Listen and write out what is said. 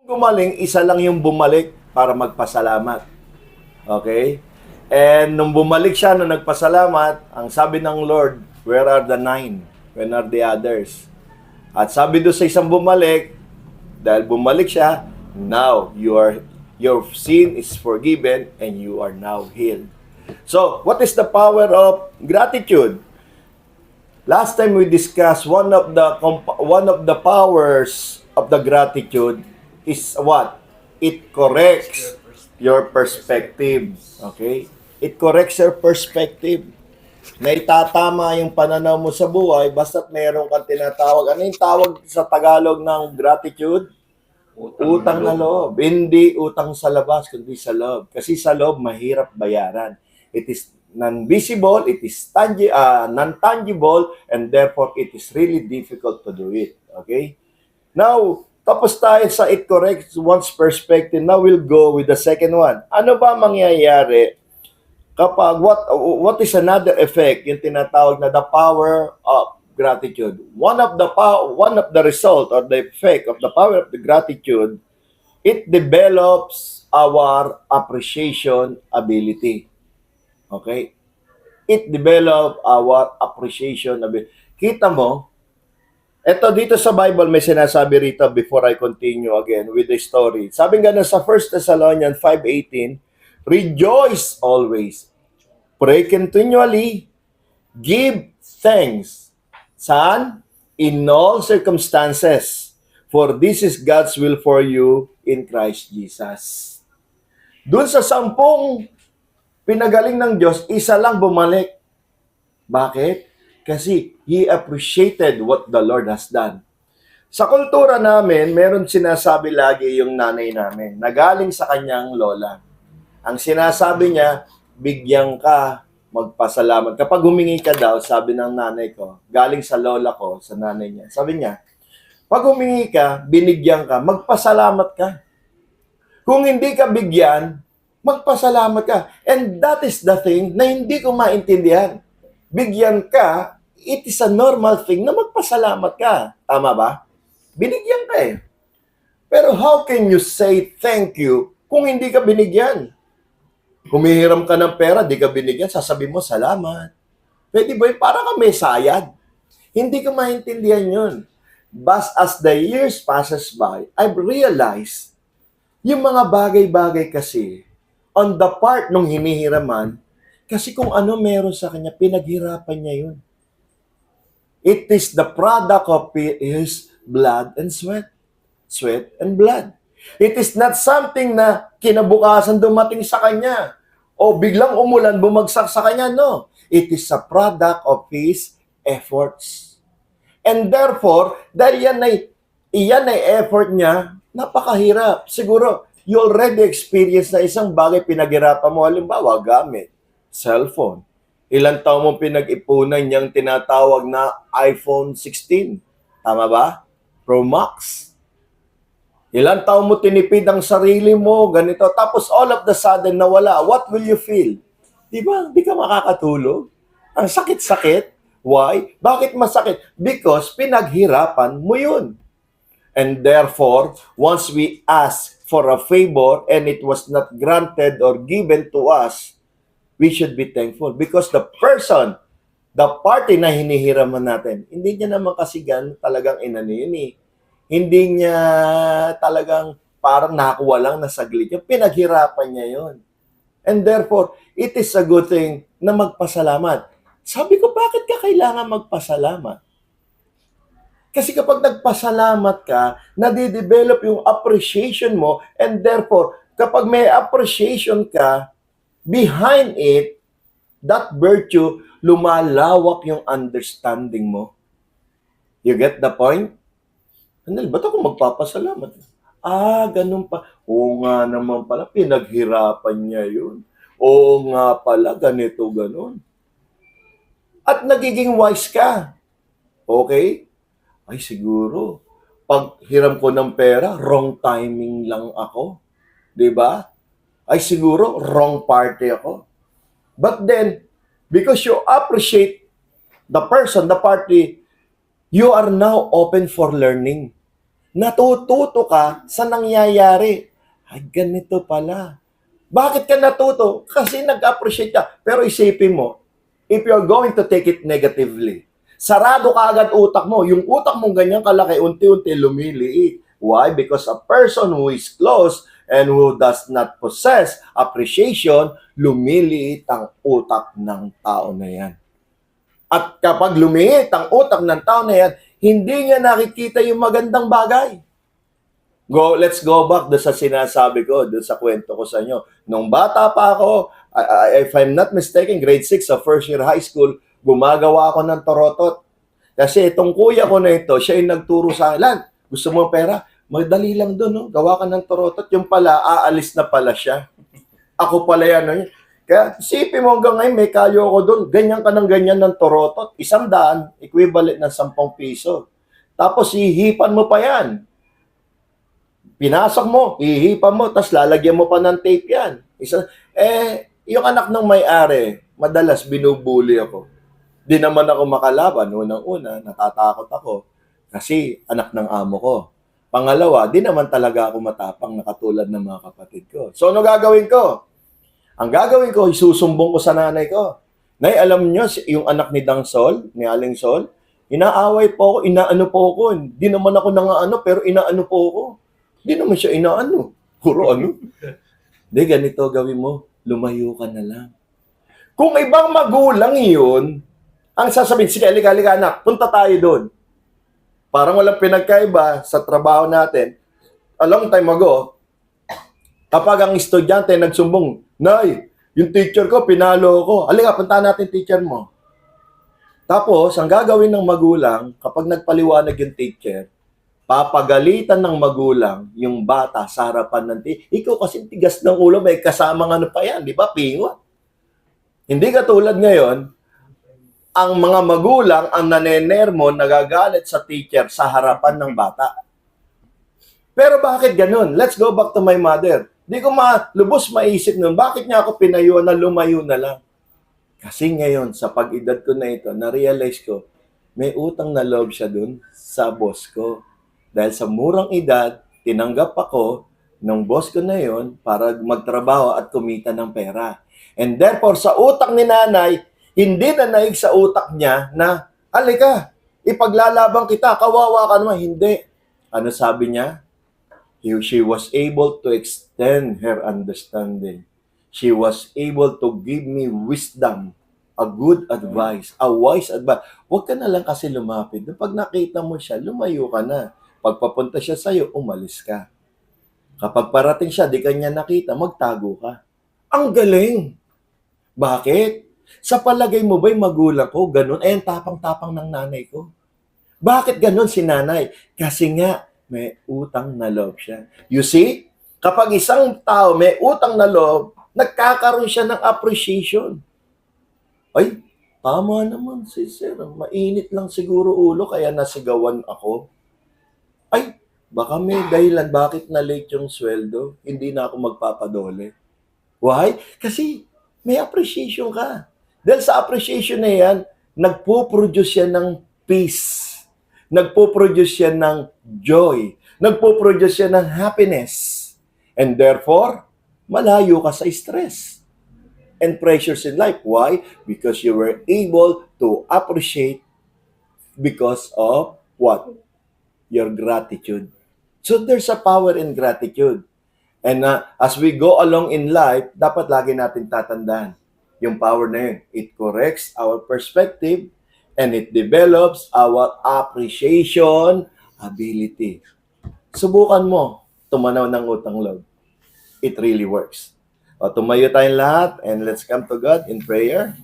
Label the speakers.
Speaker 1: Gumaling, isa lang yung bumalik para magpasalamat. Okay? And nung bumalik siya, nung nagpasalamat, ang sabi ng Lord, where are the nine? When are the others? At sabi doon sa isang bumalik, dahil bumalik siya, now your sin is forgiven and you are now healed. So, what is the power of gratitude? Last time we discussed one of the powers of the gratitude is what? It corrects your perspective. Okay? It corrects your perspective. Naitatama yung pananaw mo sa buhay basta't meron kang tinatawag. Ano yung tawag sa Tagalog ng gratitude? Utang na loob. Hindi utang sa labas, kundi sa loob. Kasi sa loob, mahirap bayaran. It is non-visible, it is non-tangible, and therefore, it is really difficult to do it. Okay? Now, tapos tayo sa it corrects one's perspective. Now, we'll go with the second one. Ano ba mangyayari kapag, what is another effect, yung tinatawag na the power of gratitude? One of the result or the effect of the power of the gratitude, it develops our appreciation ability. Okay? It develop our appreciation ability. Kita mo, eto dito sa Bible may sinasabi rito before I continue again with the story. Sabi nga na sa 1 Thessalonians 5:18, rejoice always, pray continually, give thanks. Saan? In all circumstances, for this is God's will for you in Christ Jesus. Doon sa 10 pinagaling ng Diyos, isa lang bumalik. Bakit? Kasi he appreciated what the Lord has done. Sa kultura namin, meron sinasabi lagi yung nanay namin, nagaling sa kanyang lola. Ang sinasabi niya, bigyan ka, magpasalamat. Kapag humingi ka daw, sabi ng nanay ko, galing sa lola ko, sa nanay niya, sabi niya, pag humingi ka, binigyan ka, magpasalamat ka. Kung hindi ka bigyan, magpasalamat ka. And that is the thing na hindi ko maintindihan. Bigyan ka, it is a normal thing na magpasalamat ka. Tama ba? Binigyan ka eh. Pero how can you say thank you kung hindi ka binigyan? Humihiram ka ng pera, di ka binigyan, sasabihin mo, salamat. Pwede ba yun? Para ka may sayad. Hindi ko maintindihan yun. But as the years passes by, I've realized, yung mga bagay-bagay kasi, on the part nung hinihiraman, kasi kung ano meron sa kanya, pinaghirapan niya yun. It is the product of his blood and sweat. Sweat and blood. It is not something na kinabukasan dumating sa kanya o biglang umulan, bumagsak sa kanya. No. It is a product of his efforts. And therefore, dahil iyan ay effort niya, napakahirap. Siguro, you already experience na isang bagay pinaghirapan mo. Halimbawa, gamit, cellphone. Ilang taon mo pinag-ipunan niyang tinatawag na iPhone 16. Tama ba? Pro Max. Ilang taon mo tinipid ang sarili mo, ganito. Tapos all of the sudden nawala. What will you feel? Di ba? Di ka makakatulog. Ang sakit-sakit. Why? Bakit masakit? Because pinaghirapan mo yun. And therefore, once we ask for a favor and it was not granted or given to us, we should be thankful because the person, the party na hinihiraman natin, hindi niya naman kasi talagang inano yun eh. Hindi niya talagang parang nakakuha lang na saglit. Yung pinaghirapan niya yun. And therefore, it is a good thing na magpasalamat. Sabi ko, bakit ka kailangan magpasalamat? Kasi kapag nagpasalamat ka, nadidevelop yung appreciation mo and therefore, kapag may appreciation ka, behind it, that virtue, lumalawak yung understanding mo. You get the point? Andal, ba't ako magpapasalamat? Ganun pa. Oo nga naman pala, pinaghirapan niya yun. Oo nga pala, ganito, ganun. At nagiging wise ka. Okay? Ay, siguro, pag hiram ko ng pera, wrong timing lang ako. Diba? Ay, siguro, wrong party ako. But then, because you appreciate the person, the party, you are now open for learning. Natututo ka sa nangyayari. Ay, ganito pala. Bakit ka natuto? Kasi nag-appreciate ka. Pero isipin mo, if you're going to take it negatively, sarado ka agad utak mo. Yung utak mong ganyan kalaki, unti-unti lumiliit. Why? Because a person who is close and who does not possess appreciation, lumiliit ang utak ng tao na yan. At kapag lumiit ang utak ng tao na yan, hindi niya nakikita yung magandang bagay. Let's go back doon sa sinasabi ko, doon sa kwento ko sa inyo. Nung bata pa ako, if I'm not mistaken, grade 6 sa first year high school, gumagawa ako ng torotot. Kasi itong kuya ko na ito, siya yung nagturo sa akin, gusto mo pera? Madali lang doon, no? Gawa ka ng torotot. Yung pala, aalis na pala siya. Ako pala yan. No? Kaya sipin mo hanggang ngayon, may kalyo ako doon. Ganyan ka ng ganyan ng torotot. 100, equivalent ng 10 piso. Tapos hihipan mo pa yan. Pinasok mo, hihipan mo, tapos lalagyan mo pa ng tape yan. Yung anak ng may-ari, madalas binubuli ako. Di naman ako makalaban. Unang-una, natatakot ako. Kasi anak ng amo ko. Pangalawa, di naman talaga ako matapang na katulad ng mga kapatid ko. So, ano gagawin ko? Ang gagawin ko, isusumbong ko sa nanay ko. Nay, alam nyo, yung anak ni Dang Sol, ni Aling Sol, inaaway po ako, inaano po ako. Di naman ako nangaano, pero inaano po ako. Di naman siya inaano. Puro ano. Di, ganito gawin mo. Lumayo ka na lang. Kung ibang magulang yun, ang sasabihin, sige, halika anak, punta tayo doon. Parang walang pinagkaiba sa trabaho natin. A long time ago, kapag ang estudyante nagsumbong, Nay, yung teacher ko, pinalo ko. Halika, punta natin teacher mo. Tapos, ang gagawin ng magulang, kapag nagpaliwanag yung teacher, papagalitan ng magulang yung bata sa harapan ng teacher. Ikaw kasi tigas ng ulo, may kasamang ano pa yan, di ba? Pingot. Hindi katulad ngayon, ang mga magulang ang nanenermo, nagagalit sa teacher sa harapan ng bata. Pero bakit ganun? Let's go back to my mother. Di ko lubos maisip nun, bakit niya ako pinayuan na lumayo na lang? Kasi ngayon, sa pag-edad ko na ito, na-realize ko, may utang na loob siya dun sa boss ko. Dahil sa murang edad, tinanggap ako ng boss ko na yon para magtrabaho at kumita ng pera. And therefore, sa utak ni nanay, hindi na naig sa utak niya na, alika, ipaglalabang kita, kawawa ka naman. Hindi. Ano sabi niya? She was able to extend her understanding. She was able to give me wisdom, a good advice, a wise advice. Huwag ka na lang kasi lumapit. Pag nakita mo siya, lumayo ka na. Pag papunta siya sa'yo, umalis ka. Kapag parating siya, di kanya nakita, magtago ka. Ang galing! Bakit? Sa palagay mo ba'y magulang ko, ganun? Ang tapang-tapang ng nanay ko. Bakit ganun si nanay? Kasi nga, may utang na loob siya. You see, kapag isang tao may utang na loob, nagkakaroon siya ng appreciation. Ay, tama naman si sir. Mainit lang siguro ulo kaya nasigawan ako. Ay, baka may dahilan bakit na late yung sweldo. Hindi na ako magpapadole. Why? Kasi may appreciation ka. Dahil sa appreciation na yan, nagpo-produce yan ng peace. Nagpo-produce yan ng joy. Nagpo-produce yan ng happiness. And therefore, malayo ka sa stress and pressures in life. Why? Because you were able to appreciate because of what? Your gratitude. So there's a power in gratitude. And as we go along in life, dapat lagi natin tatandaan yung power na yun. It corrects our perspective and it develops our appreciation ability. Subukan mo tumanaw ng utang loob. It really works. O, tumayo tayong lahat and let's come to God in prayer.